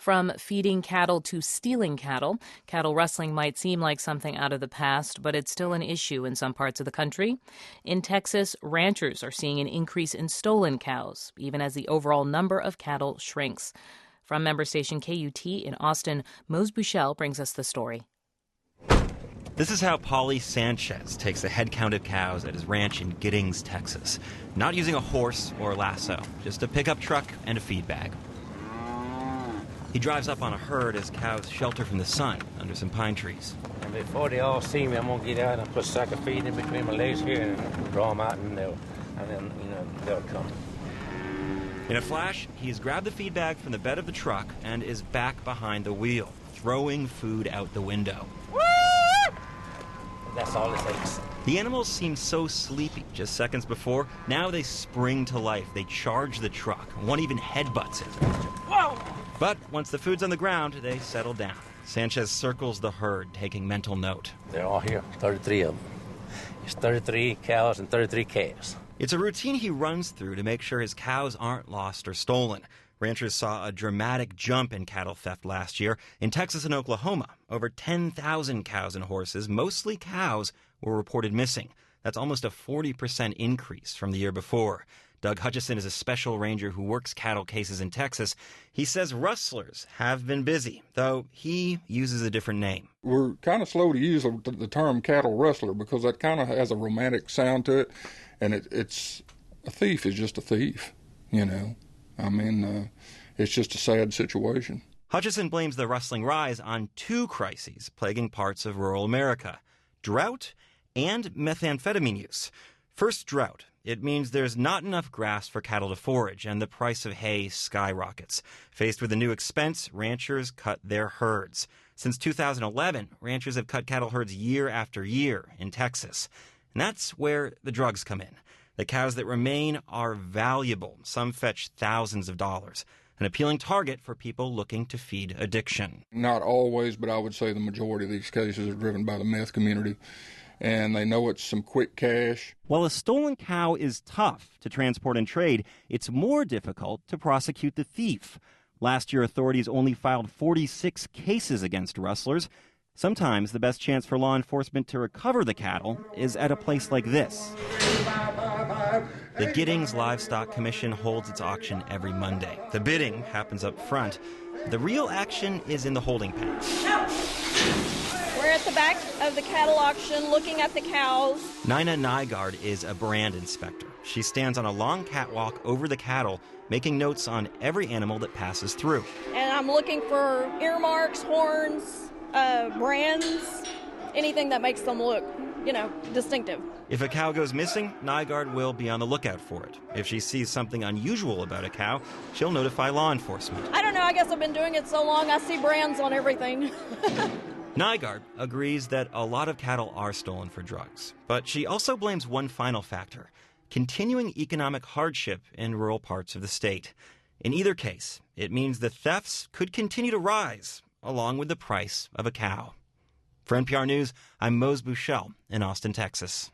From feeding cattle to stealing cattle, cattle rustling might seem like something out of the past, but it's still an issue in some parts of the country. In Texas, ranchers are seeing an increase in stolen cows, even as the overall number of cattle shrinks. From member station KUT in Austin, Mose Buchele brings us the story. This is how Pauly Sanchez takes the head count of cows at his ranch in Giddings, Texas. Not using a horse or a lasso, just a pickup truck and a feed bag. He drives up on a herd as cows shelter from the sun under some pine trees. And before they all see me, I'm going to get out and put a sack of feed in between my legs here and draw them out, and then they'll come. In a flash, he's grabbed the feed bag from the bed of the truck and is back behind the wheel, throwing food out the window. That's all it takes. The animals seemed so sleepy just seconds before. Now they spring to life. They charge the truck. One even headbutts it. Whoa! But once the food's on the ground, they settle down. Sanchez circles the herd, taking mental note. They're all here, 33 of them. It's 33 cows and 33 calves. It's a routine he runs through to make sure his cows aren't lost or stolen. Ranchers saw a dramatic jump in cattle theft last year. In Texas and Oklahoma, over 10,000 cows and horses, mostly cows, were reported missing. That's almost a 40% increase from the year before. Doug Hutchison is a special ranger who works cattle cases in Texas. He says rustlers have been busy, though he uses a different name. We're kind of slow to use the term cattle rustler because that kind of has a romantic sound to it, and it's a thief is just a thief, you know. I mean, it's just a sad situation. Hutchison blames the rustling rise on two crises plaguing parts of rural America: drought and methamphetamine use. First, drought. It means there's not enough grass for cattle to forage, and the price of hay skyrockets. Faced with a new expense, ranchers cut their herds. Since 2011, ranchers have cut cattle herds year after year in Texas. And that's where the drugs come in. The cows that remain are valuable. Some fetch thousands of dollars. An appealing target for people looking to feed addiction. Not always, but I would say the majority of these cases are driven by the meth community, and they know it's some quick cash. While a stolen cow is tough to transport and trade, it's more difficult to prosecute the thief. Last year, authorities only filed 46 cases against rustlers. Sometimes the best chance for law enforcement to recover the cattle is at a place like this. The Giddings Livestock Commission holds its auction every Monday. The bidding happens up front. The real action is in the holding pen. We're at the back of the cattle auction looking at the cows. Nina Nygaard is a brand inspector. She stands on a long catwalk over the cattle, making notes on every animal that passes through. And I'm looking for earmarks, horns, brands, anything that makes them look, distinctive. If a cow goes missing, Nygaard will be on the lookout for it. If she sees something unusual about a cow, she'll notify law enforcement. I don't know, I guess I've been doing it so long, I see brands on everything. Nygaard agrees that a lot of cattle are stolen for drugs, but she also blames one final factor: continuing economic hardship in rural parts of the state. In either case, it means the thefts could continue to rise, along with the price of a cow. For NPR News, I'm Mose Buchele in Austin, Texas.